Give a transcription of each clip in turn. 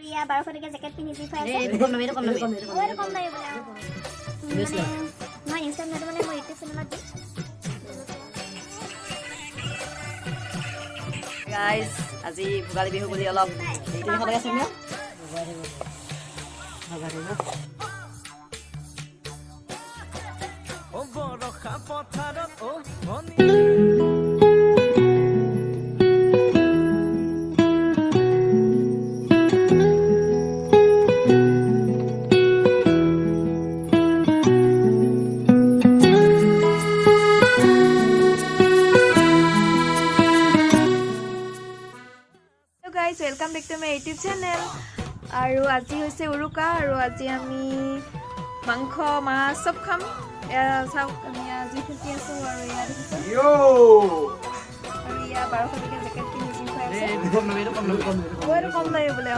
ইয়া 1200 টকা জেকেট পিন্ধি ফুৰাই আছে এই কম দামী ওৰে কম দামী বলে মই ইনষ্টাগ্ৰামত মানে মই ইউটিউব চেনেলত দিম গাইস আজি ভোগালী বিহু বুলি অলপ এইটো খাব আছে ন ও বৰখা পথাৰত ও মনি welcome back to my YouTube channel और आज হৈছে উৰুকা আৰু আজি আমি মাংস মাছ সব খাম চাওক আমি আজি খুকি আছো আৰু ইয়া দেখিছে ইয়ো আৰু ইয়া 1200 টকা জেকেট কিনি খাইছে কম দামী বলে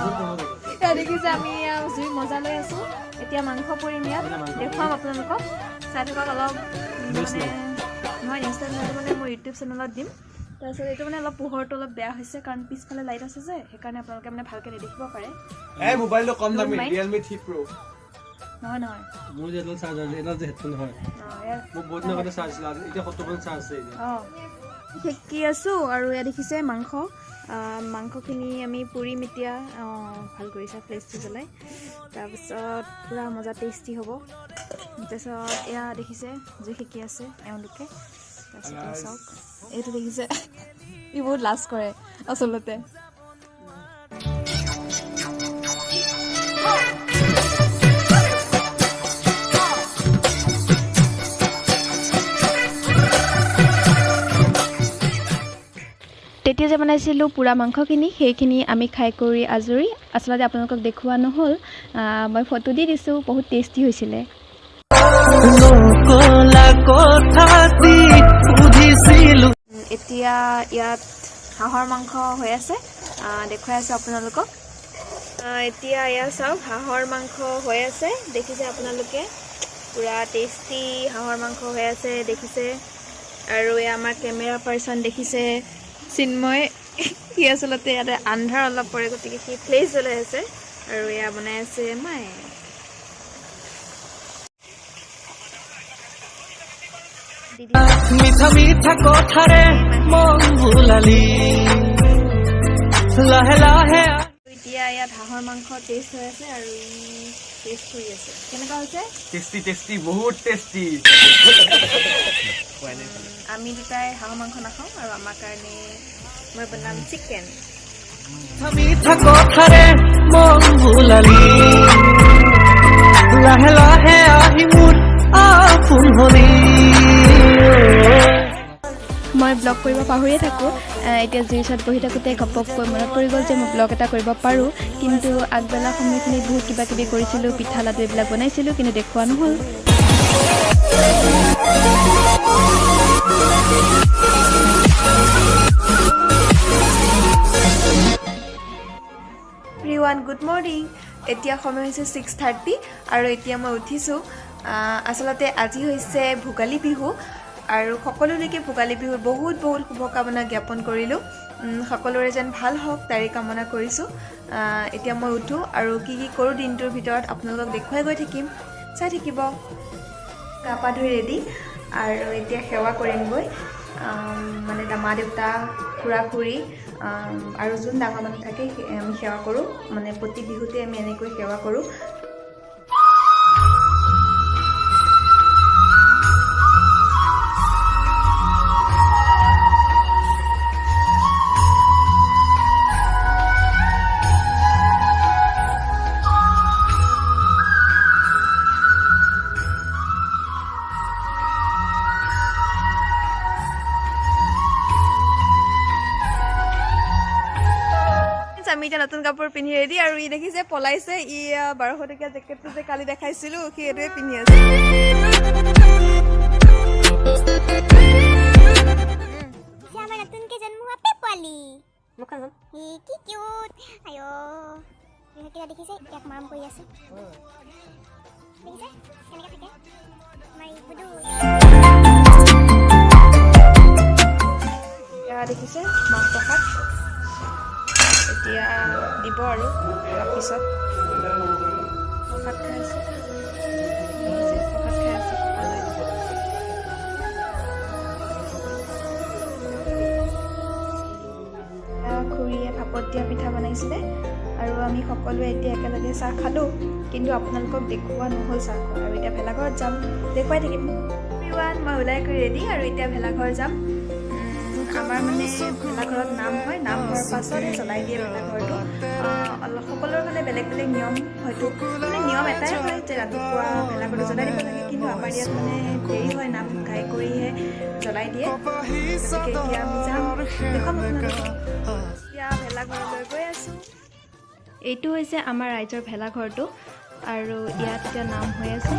ইয়া দেখিছে আমি জুই মজা লৈ আছো এতিয়া মাংস পৰিম ইয়াত দেখুৱাম আপোনালোকক চাই থকা অলপ মানে মই ইনষ্টাগ্ৰামত মানে মোৰ ইউটিউব চেনেলত দিম তাৰপিছত এইটো মানে অলপ পোহৰটো অলপ বেয়া হৈছে কাৰণ পিছফালে লাইট আছে যে সেইকাৰণে আপোনালোকে মানে ভালকৈ নেদেখিব পাৰে এই মোবাইলটো কম দামী Realme 3 Pro নহয় মোৰ যেটো চাৰ্জাৰ এটা যে হেডফোন হয় মোৰ বহুত দিনৰ আগতে চাৰ্জ লাগে এতিয়া 70% চাৰ্জ আছে এতিয়া কি আছো আৰু ইয়া দেখিছে মাংসখিনি আমি পুৰি মিতিয়া ভাল কৰিছে ফ্লেছটো জ্বলাই তাৰপিছত পুৰা মজা টেষ্টি হ'ব তাৰপিছত এয়া দেখিছে যে শিকি আছে এওঁলোকে তাৰপিছত চাওক এইটো দেখিছে ই বহুত লাজ কৰে আচলতে তেতিয়া যে বনাইছিলোঁ পুৰা মাংসখিনি সেইখিনি আমি খাই কৰি আজৰি আচলতে আপোনালোকক দেখুওৱা নহ'ল মই ফটো দি দিছোঁ বহুত টেষ্টি হৈছিলে এতিয়া ইয়াত হাঁহৰ মাংস হৈ আছে দেখুৱাই আছোঁ আপোনালোকক এতিয়া ইয়াত চাওক হাঁহৰ মাংস হৈ আছে দেখিছে আপোনালোকে পুৰা টেষ্টি হাঁহৰ মাংস হৈ আছে দেখিছে আৰু এয়া আমাৰ কেমেৰা পাৰ্চন দেখিছে চিন্ময় সি আচলতে ইয়াতে আন্ধাৰ অলপ পৰে গতিকে সি ফ্লেছ জ্বলাই আছে আৰু এয়া বনাই আছে মায়ে মিঠা মিঠা কথাৰে মন বুলালি লাহে লাহে এতিয়া ইয়াত হাঁহৰ মাংস টেষ্ট হৈ আছে আৰু টেষ্ট কৰি আছে কেনেকুৱা হৈছে টেষ্টি বহুত টেষ্টি আমি দুটাই হাঁহৰ মাংস নাখাওঁ আৰু আমাৰ কাৰণে মই বনাম চিকেন মিঠা কথাৰে মন বুলালি লাহে লাহে আহি মোৰ আপোন হলি মই ব্লগ কৰিব পাহৰিয়ে থাকোঁ এতিয়া জুইৰ ওচৰত বহি থাকোঁতে ঘপককৈ মনত পৰি গ'ল যে মই ব্লগ এটা কৰিব পাৰোঁ কিন্তু আগবেলা সময়খিনিত বহুত কিবা কিবি কৰিছিলোঁ পিঠা লাডু এইবিলাক বনাইছিলোঁ কিন্তু দেখুওৱা নহ'ল এভৰিৱান গুড মৰ্ণিং এতিয়া সময় হৈছে 6:30 আৰু এতিয়া মই উঠিছোঁ আচলতে আজি হৈছে ভোগালী বিহু আৰু সকলোলৈকে ভোগালী বিহুৰ বহুত বহুত শুভকামনা জ্ঞাপন কৰিলোঁ সকলোৰে যেন ভাল হওক তাৰে কামনা কৰিছোঁ এতিয়া মই উঠোঁ আৰু কি কি কৰোঁ দিনটোৰ ভিতৰত আপোনালোকক দেখুৱাই গৈ থাকিম চাই থাকিব গা পা ধুই ৰেডি আৰু এতিয়া সেৱা কৰিমগৈ মানে মা দেউতা খুৰা খুৰী আৰু যোন ডাঙৰ মানুহ থাকে আমি সেৱা কৰোঁ মানে প্ৰতি বিহুতে আমি এনেকৈ সেৱা কৰোঁ আমি এতিয়া নতুন কাপোৰ পিন্ধি ৰেডি আৰু ই দেখিছে পলাইছে ই 1200 টকীয়া জেকেটটো যে কালি দেখাইছিলোঁ সি এইটোৱে পিন্ধি আছে আমাৰ নতুনকে জন্ম হোৱা পেপালি মুখখন কি কিউট আয়ো ইহঁতে দেখিছে ইয়াক মৰম কৰি আছে দেখিছে কেনেকৈ থাকে মাই বুদু দেখিছে মাছ প্ৰসাদ এতিয়া দিব আৰু অলপ পিছত প্ৰসাদ খাই আছে খুৰীয়ে ভাপত দিয়া পিঠা বনাইছিলে আৰু আমি সকলোৱে এতিয়া একেলগে চাহ খালোঁ কিন্তু আপোনালোকক দেখুওৱা নহ'ল চাহ খোৱা আৰু এতিয়া ভেলাঘৰত যাম দেখুৱাই থাকিম এভৰিৱান মই ওলাই কৰি ৰেডি আৰু এতিয়া ভেলাঘৰ যাম আমাৰ মানে ভেলাঘৰত নাম হয় নাম হোৱাৰ পাছতে জ্বলাই দিয়ে ভেলাঘৰটো অলপ সকলোৰে মানে বেলেগ বেলেগ নিয়ম হয়তো মানে নিয়ম এটাই হয় যে ৰাতিপুৱা ভেলাঘৰটো জ্বলাই দিব লাগে কিন্তু আমাৰ ইয়াত মানে দেৰি হয় নাম গাই কৰিহে জ্বলাই দিয়ে গতিকে এতিয়া আমি যাম দেখুৱাম আপোনালোকক এতিয়া ভেলাঘৰলৈ গৈ আছোঁ এইটো হৈছে আমাৰ ৰাইজৰ ভেলাঘৰটো আৰু ইয়াত এতিয়া নাম হৈ আছে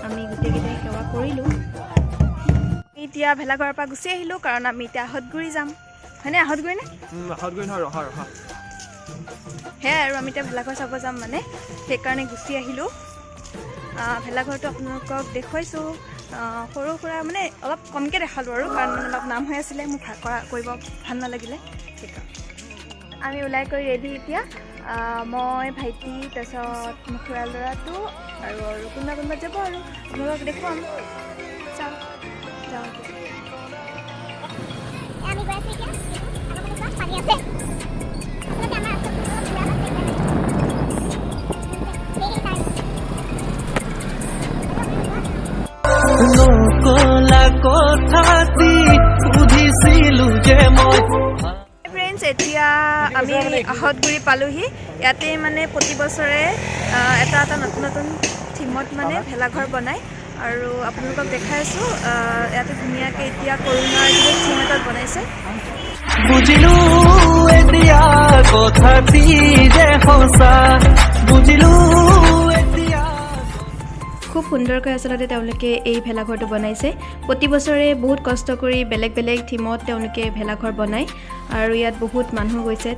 আমি গোটেইকেইটাই সেৱা কৰিলোঁ এতিয়া ভেলাঘৰৰ পৰা গুচি আহিলোঁ কাৰণ আমি এতিয়া আহতগুৰি যাম হয়নে আহতগুৰি নে সেয়াই আৰু আমি এতিয়া ভেলাঘৰ চাব যাম মানে সেইকাৰণে গুচি আহিলোঁ ভেলাঘৰটো আপোনালোকক দেখুৱাইছোঁ সৰু সুৰা মানে অলপ কমকৈ দেখালোঁ আৰু কাৰণ মানে অলপ নাম হৈ আছিলে মোক কৰিব ভাল নালাগিলে সেইকাৰণে আমি ওলাই কৰি ৰেডি এতিয়া মই ভাইটি তাৰপিছত মোৰ খুৰাৰ ল'ৰাটো আৰু কোনোবা কোনোবা যাব আৰু আপোনালোকক দেখুৱাম চাওঁ যাওঁ আমি গৈ আছোঁ এতিয়া আমাৰ পানী আছে নকলা কথাটি সুধিছিলো যে মই ফ্ৰেণ্ডছ এতিয়া আমি আহতগুৰি পালোহি ইয়াতে মানে প্ৰতি বছৰে এটা এটা নতুন নতুন থিমত মানে ভেলাঘৰ বনায় আৰু আপোনালোকক দেখাইছোঁ ইয়াতে ধুনীয়াকৈ এতিয়া কৰোণাৰ যিটো থিম এটাত বনাইছে বুজিলো এতিয়া কথাটি যে সঁচা বুজিলো এতিয়া খুব সুন্দৰকৈ আচলতে তেওঁলোকে এই ভেলাঘৰটো বনাইছে প্ৰতি বছৰে বহুত কষ্ট কৰি বেলেগ বেলেগ থিমত তেওঁলোকে ভেলাঘৰ বনায় আৰু ইয়াত বহুত মানুহ গৈছে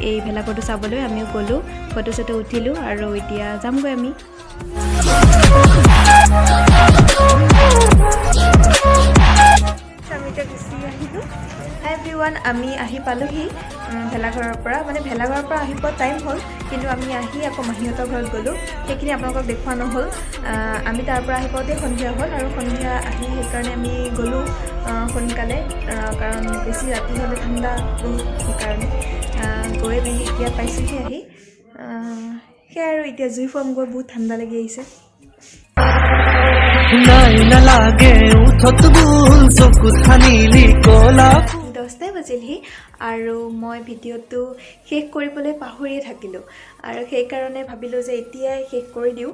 এই ভেলাঘৰটো চাবলৈ আমিও গ'লোঁ ফটো চটো উঠিলোঁ আৰু এতিয়া যামগৈ আমি এতিয়া গুচি আহিলোঁ এভৰিৱান আমি আহি পালোহি ভেলাঘৰৰ পৰা মানে ভেলাঘৰৰ পৰা আহি পোৱা টাইম হ'ল কিন্তু আমি আহি আকৌ মাহীহঁতৰ ঘৰত গ'লোঁ সেইখিনি আপোনালোকক দেখুওৱা নহ'ল আমি তাৰ পৰা আহি পাওঁতে সন্ধিয়া হ'ল আৰু সন্ধিয়া আহি সেইকাৰণে আমি গ'লোঁ সোনকালে কাৰণ বেছি ৰাতি হ'লে ঠাণ্ডা সেইকাৰণে গৈ মেলি এতিয়া পাইছোঁহি আহি সেয়াই আৰু এতিয়া জুই ফৰ্ম গৈ বহুত ঠাণ্ডা লাগি আহিছে নাই নালাগে উঠত বুল চকুত সানিলি কলা 10টাই বাজিলহি আৰু মই ভিডিঅ'টো শেষ কৰিবলৈ পাহৰিয়ে থাকিলোঁ আৰু সেইকাৰণে ভাবিলোঁ যে এতিয়াই শেষ কৰি দিওঁ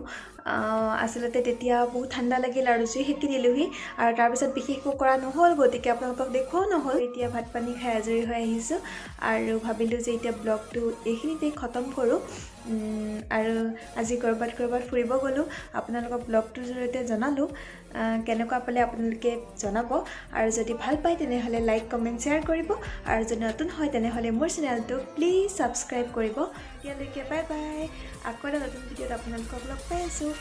আচলতে তেতিয়া বহুত ঠাণ্ডা লাগিল আৰু জুই সেকি দিলোঁহি আৰু তাৰপিছত বিশেষ একো কৰা নহ'ল গতিকে আপোনালোকক দেখুৱাও নহ'ল এতিয়া ভাত পানী খাই আজৰি হৈ আহিছোঁ আৰু ভাবিলোঁ যে এতিয়া ব্লগটো এইখিনিতে খতম কৰোঁ আৰু আজি ক'ৰবাত ফুৰিব গ'লোঁ আপোনালোকক ব্লগটোৰ জৰিয়তে জনালোঁ কেনেকুৱা পালে আপোনালোকে জনাব আৰু যদি ভাল পায় তেনেহ'লে লাইক কমেণ্ট শ্বেয়াৰ কৰিব আৰু যদি নতুন হয় তেনেহ'লে মোৰ চেনেলটো প্লিজ ছাবস্ক্ৰাইব কৰিব এতিয়ালৈকে বাই বাই আকৌ এটা নতুন ভিডিঅ'ত আপোনালোকক লগ পাই আছোঁ